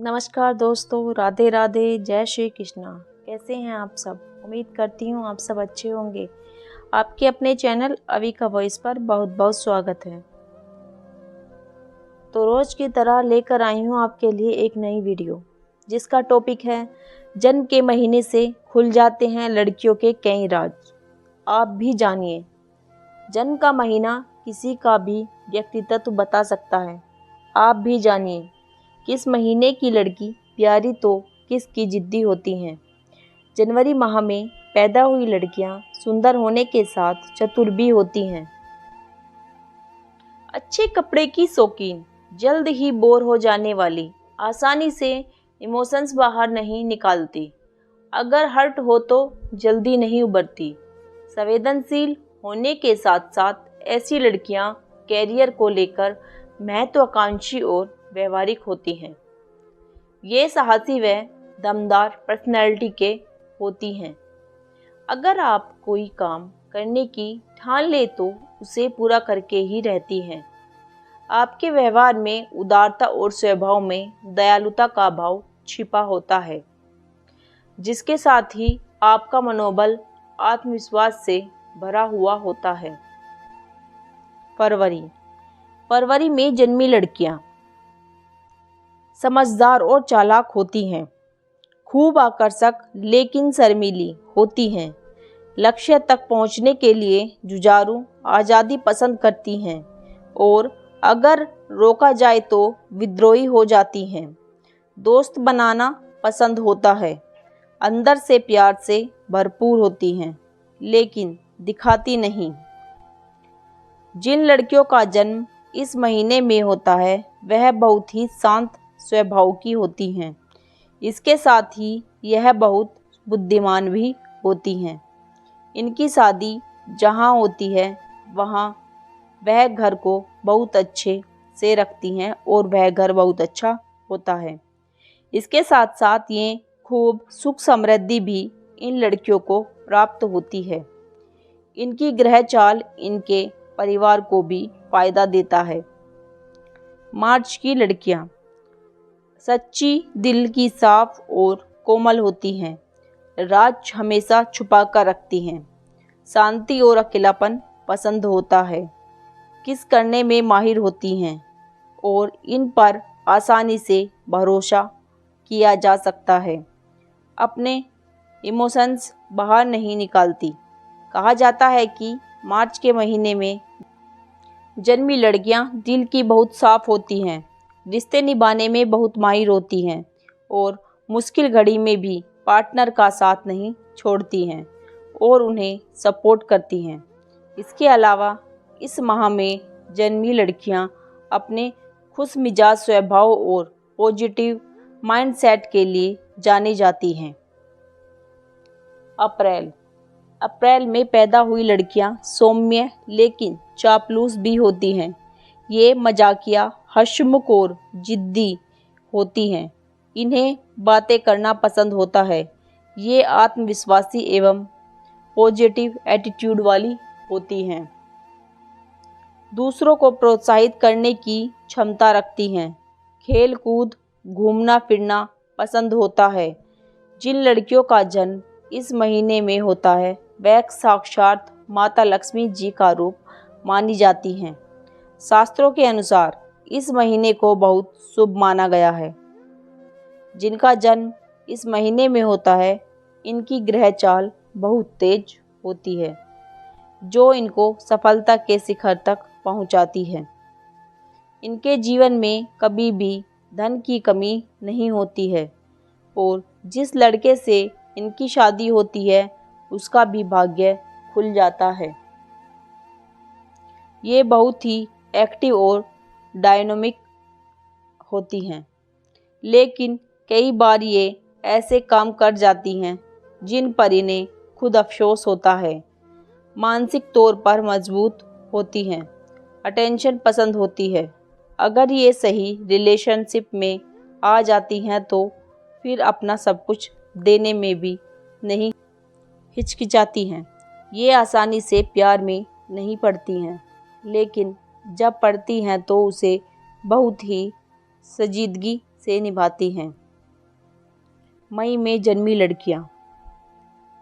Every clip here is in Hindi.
नमस्कार दोस्तों, राधे राधे, जय श्री कृष्णा। कैसे हैं आप सब? उम्मीद करती हूँ आप सब अच्छे होंगे। आपके अपने चैनल अवी का वॉइस पर बहुत बहुत स्वागत है। तो रोज़ की तरह लेकर आई हूँ आपके लिए एक नई वीडियो, जिसका टॉपिक है जन्म के महीने से खुल जाते हैं लड़कियों के कई राज। आप भी जानिए। जन्म का महीना किसी का भी व्यक्तित्व बता सकता है। आप भी जानिए किस महीने की लड़की प्यारी तो किसकी जिद्दी होती हैं। जनवरी माह में पैदा हुई लड़कियां सुंदर होने के साथ चतुर भी होती हैं। अच्छे कपड़े की शौकीन, जल्द ही बोर हो जाने वाली, आसानी से इमोशंस बाहर नहीं निकालती, अगर हर्ट हो तो जल्दी नहीं उबरती, संवेदनशील होने के साथ साथ ऐसी लड़कियां कैरियर को लेकर महत्वाकांक्षी और व्यवहारिक होती हैं। ये साहसी व दमदार पर्सनैलिटी के होती हैं। अगर आप कोई काम करने की ठान ले तो उसे पूरा करके ही रहती हैं। आपके व्यवहार में उदारता और स्वभाव में दयालुता का भाव छिपा होता है, जिसके साथ ही आपका मनोबल आत्मविश्वास से भरा हुआ होता है। फरवरी में जन्मी लड़कियां समझदार और चालाक होती हैं, खूब आकर्षक लेकिन शर्मीली होती हैं, लक्ष्य तक पहुंचने के लिए जुझारू आज़ादी पसंद करती हैं और अगर रोका जाए तो विद्रोही हो जाती हैं। दोस्त बनाना पसंद होता है, अंदर से प्यार से भरपूर होती हैं लेकिन दिखाती नहीं। जिन लड़कियों का जन्म इस महीने में होता है वह बहुत ही शांत स्वभाव की होती हैं। इसके साथ ही यह बहुत बुद्धिमान भी होती हैं। इनकी शादी जहाँ होती है वहाँ वह घर को बहुत अच्छे से रखती हैं और वह घर बहुत अच्छा होता है। इसके साथ साथ ये खूब सुख समृद्धि भी इन लड़कियों को प्राप्त होती है। इनकी ग्रह चाल इनके परिवार को भी फायदा देता है। मार्च की लड़कियां सच्ची, दिल की साफ और कोमल होती हैं, राज हमेशा छुपा कर रखती हैं, शांति और अकेलापन पसंद होता है, किस करने में माहिर होती हैं और इन पर आसानी से भरोसा किया जा सकता है। अपने इमोशंस बाहर नहीं निकालती। कहा जाता है कि मार्च के महीने में जन्मी लड़कियां दिल की बहुत साफ होती हैं, रिश्ते निभाने में बहुत माहिर होती हैं और मुश्किल घड़ी में भी पार्टनर का साथ नहीं छोड़ती हैं और उन्हें सपोर्ट करती हैं। इसके अलावा इस माह में जन्मी लड़कियां अपने खुश मिजाज स्वभाव और पॉजिटिव माइंडसेट के लिए जानी जाती हैं। अप्रैल में पैदा हुई लड़कियां सौम्य लेकिन चापलूस भी होती हैं। ये मजाकिया, हंसमुख और जिद्दी होती हैं। इन्हें बातें करना पसंद होता है। ये आत्मविश्वासी एवं पॉजिटिव एटीट्यूड वाली होती हैं। दूसरों को प्रोत्साहित करने की क्षमता रखती हैं। खेल कूद, घूमना फिरना पसंद होता है। जिन लड़कियों का जन्म इस महीने में होता है वह साक्षात माता लक्ष्मी जी का रूप मानी जाती हैं। शास्त्रों के अनुसार इस महीने को बहुत शुभ माना गया है। जिनका जन्म इस महीने में होता है इनकी ग्रह चाल बहुत तेज होती है, जो इनको सफलता के शिखर तक पहुंचाती है। इनके जीवन में कभी भी धन की कमी नहीं होती है और जिस लड़के से इनकी शादी होती है उसका भी भाग्य खुल जाता है। ये बहुत ही एक्टिव और डायनामिक होती हैं, लेकिन कई बार ये ऐसे काम कर जाती हैं जिन पर इन्हें खुद अफसोस होता है। मानसिक तौर पर मजबूत होती हैं, अटेंशन पसंद होती है। अगर ये सही रिलेशनशिप में आ जाती हैं तो फिर अपना सब कुछ देने में भी नहीं हिचकिचाती हैं। ये आसानी से प्यार में नहीं पड़ती हैं, लेकिन जब पड़ती हैं तो उसे बहुत ही संजीदगी से निभाती हैं। मई में जन्मी लड़कियां।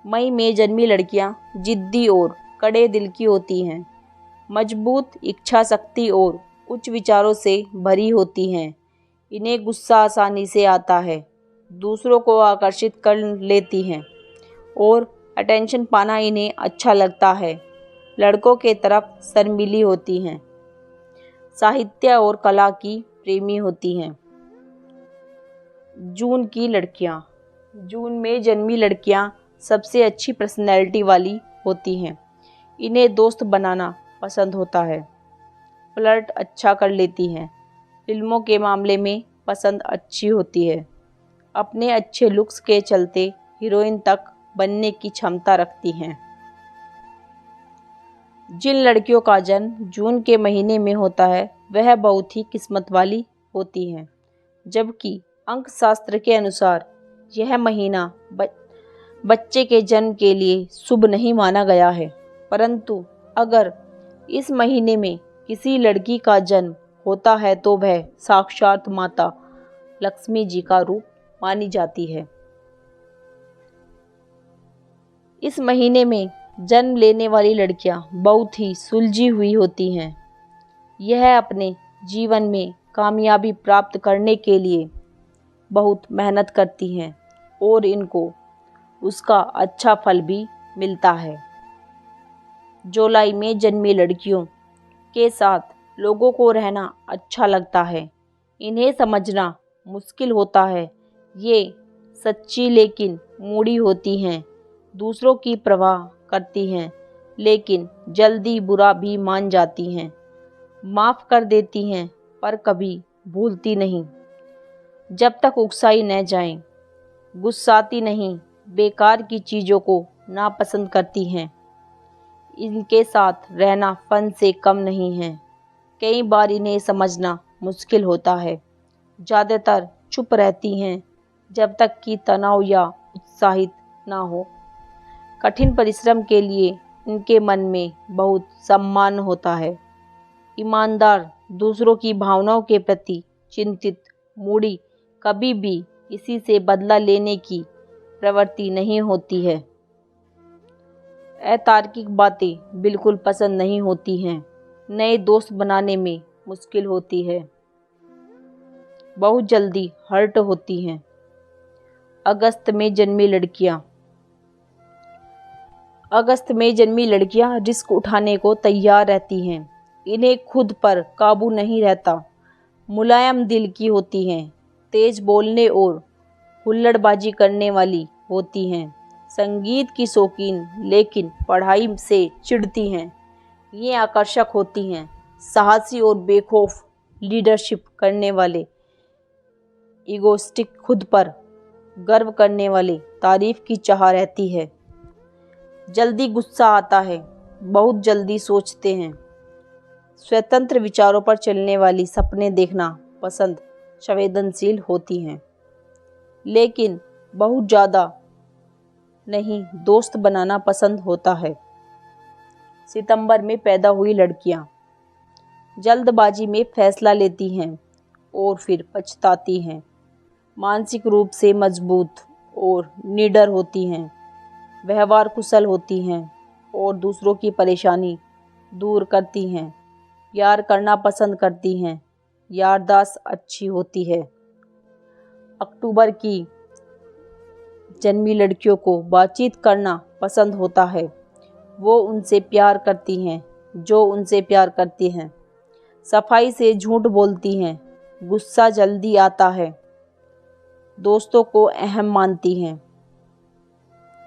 मई में जन्मी लड़कियां जिद्दी और कड़े दिल की होती हैं। मजबूत इच्छा शक्ति और उच्च विचारों से भरी होती हैं। इन्हें गुस्सा आसानी से आता है, दूसरों को आकर्षित कर लेती हैं और अटेंशन पाना इन्हें अच्छा लगता है। लड़कों के तरफ शर्मीली होती हैं। साहित्य और कला की प्रेमी होती हैं। जून की लड़कियां। जून में जन्मी लड़कियां सबसे अच्छी पर्सनैलिटी वाली होती हैं। इन्हें दोस्त बनाना पसंद होता है। फ्लर्ट अच्छा कर लेती हैं। फिल्मों के मामले में पसंद अच्छी होती है। अपने अच्छे लुक्स के चलते हीरोइन तक बनने की क्षमता रखती हैं। जिन लड़कियों का जन्म जून के महीने में होता है वह बहुत ही किस्मत वाली होती हैं। जबकि अंकशास्त्र के अनुसार यह महीना बच्चे के जन्म के लिए शुभ नहीं माना गया है, परंतु अगर इस महीने में किसी लड़की का जन्म होता है तो वह साक्षात माता लक्ष्मी जी का रूप मानी जाती है। इस महीने में जन्म लेने वाली लड़कियां बहुत ही सुलझी हुई होती हैं। यह अपने जीवन में कामयाबी प्राप्त करने के लिए बहुत मेहनत करती हैं और इनको उसका अच्छा फल भी मिलता है। जुलाई में जन्मी लड़कियों के साथ लोगों को रहना अच्छा लगता है। इन्हें समझना मुश्किल होता है। ये सच्ची लेकिन मूडी होती हैं। दूसरों की परवाह करती हैं लेकिन जल्दी बुरा भी मान जाती हैं। माफ़ कर देती हैं पर कभी भूलती नहीं। जब तक उकसाई न जाएं, गुस्साती नहीं, बेकार की चीज़ों को नापसंद करती हैं। इनके साथ रहना फन से कम नहीं है। कई बार इन्हें समझना मुश्किल होता है। ज़्यादातर चुप रहती हैं जब तक कि तनाव या उत्साहित ना हो। कठिन परिश्रम के लिए इनके मन में बहुत सम्मान होता है। ईमानदार, दूसरों की भावनाओं के प्रति चिंतित, मूडी, कभी भी किसी से बदला लेने की प्रवृत्ति नहीं होती है। अतार्किक बातें बिल्कुल पसंद नहीं होती हैं। नए दोस्त बनाने में मुश्किल होती है। बहुत जल्दी हर्ट होती हैं। अगस्त में जन्मी लड़कियां। अगस्त में जन्मी लड़कियां रिस्क उठाने को तैयार रहती हैं। इन्हें खुद पर काबू नहीं रहता। मुलायम दिल की होती हैं। तेज बोलने और हुल्लड़बाजी करने वाली होती हैं। संगीत की शौकीन लेकिन पढ़ाई से चिढ़ती हैं। ये आकर्षक होती हैं। साहसी और बेखौफ लीडरशिप करने वाले, ईगोइस्टिक, खुद पर गर्व करने वाले, तारीफ की चाह रहती है। जल्दी गुस्सा आता है, बहुत जल्दी सोचते हैं। स्वतंत्र विचारों पर चलने वाली, सपने देखना पसंद, संवेदनशील होती हैं लेकिन बहुत ज़्यादा नहीं, दोस्त बनाना पसंद होता है। सितंबर में पैदा हुई लड़कियां जल्दबाजी में फैसला लेती हैं और फिर पछताती हैं। मानसिक रूप से मजबूत और निडर होती हैं। व्यवहार कुशल होती हैं और दूसरों की परेशानी दूर करती हैं। प्यार करना पसंद करती हैं। याददाश्त अच्छी होती है। अक्टूबर की जन्मी लड़कियों को बातचीत करना पसंद होता है। वो उनसे प्यार करती हैं जो उनसे प्यार करती हैं। सफाई से झूठ बोलती हैं। गुस्सा जल्दी आता है। दोस्तों को अहम मानती हैं।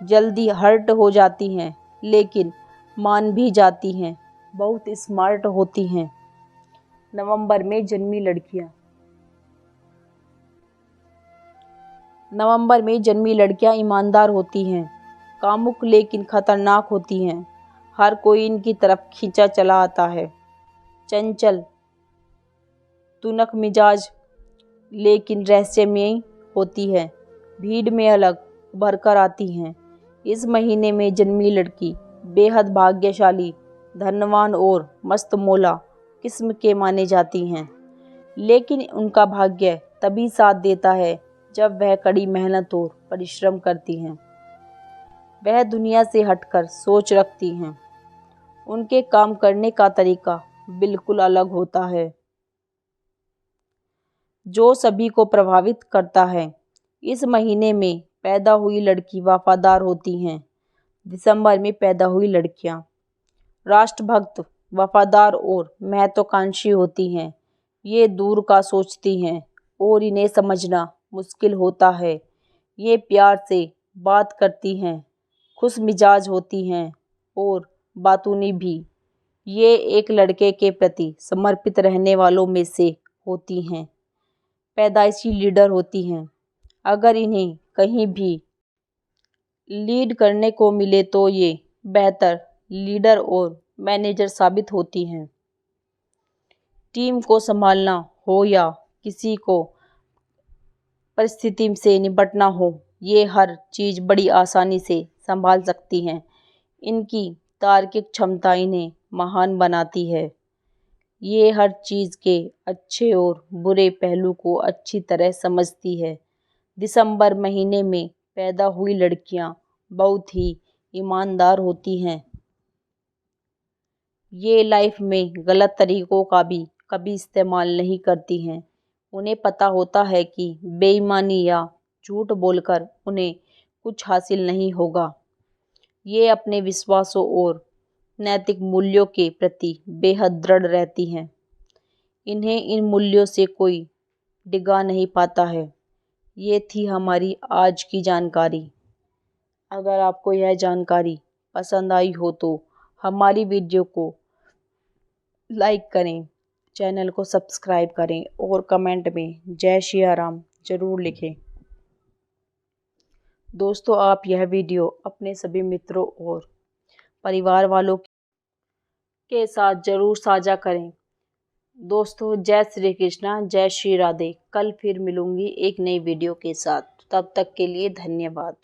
जल्दी हर्ट हो जाती हैं लेकिन मान भी जाती हैं। बहुत स्मार्ट होती हैं। नवंबर में जन्मी लड़कियां। नवंबर में जन्मी लड़कियां ईमानदार होती हैं। कामुक लेकिन खतरनाक होती हैं। हर कोई इनकी तरफ खींचा चला आता है। चंचल, तुनक मिजाज लेकिन रहस्यमयी होती है। भीड़ में अलग उभर कर आती हैं। इस महीने में जन्मी लड़की बेहद भाग्यशाली, धनवान और मस्तमौला किस्म के माने जाती हैं, लेकिन उनका भाग्य तभी साथ देता है जब वह कड़ी मेहनत और परिश्रम करती हैं। वह दुनिया से हटकर सोच रखती हैं। उनके काम करने का तरीका बिल्कुल अलग होता है, जो सभी को प्रभावित करता है। इस महीने में पैदा हुई लड़की वफादार होती हैं। दिसंबर में पैदा हुई लड़कियां राष्ट्रभक्त, वफादार और महत्वाकांक्षी होती हैं। ये दूर का सोचती हैं और इन्हें समझना मुश्किल होता है। ये प्यार से बात करती हैं, खुश मिजाज होती हैं और बातूनी भी। ये एक लड़के के प्रति समर्पित रहने वालों में से होती हैं। पैदाइशी लीडर होती हैं। अगर इन्हें कहीं भी लीड करने को मिले तो ये बेहतर लीडर और मैनेजर साबित होती हैं। टीम को संभालना हो या किसी को परिस्थिति से निपटना हो, ये हर चीज़ बड़ी आसानी से संभाल सकती हैं। इनकी तार्किक क्षमता इन्हें महान बनाती है। ये हर चीज़ के अच्छे और बुरे पहलू को अच्छी तरह समझती है। दिसंबर महीने में पैदा हुई लड़कियां बहुत ही ईमानदार होती हैं। ये लाइफ में गलत तरीकों का भी कभी इस्तेमाल नहीं करती हैं। उन्हें पता होता है कि बेईमानी या झूठ बोलकर उन्हें कुछ हासिल नहीं होगा। ये अपने विश्वासों और नैतिक मूल्यों के प्रति बेहद दृढ़ रहती हैं। इन्हें इन मूल्यों से कोई डिगा नहीं पाता है। ये थी हमारी आज की जानकारी। अगर आपको यह जानकारी पसंद आई हो तो हमारी वीडियो को लाइक करें, चैनल को सब्सक्राइब करें और कमेंट में जय श्री राम जरूर लिखें। दोस्तों, आप यह वीडियो अपने सभी मित्रों और परिवार वालों के साथ जरूर साझा करें। दोस्तों, जय श्री कृष्णा, जय श्री राधे। कल फिर मिलूंगी एक नई वीडियो के साथ। तब तक के लिए धन्यवाद।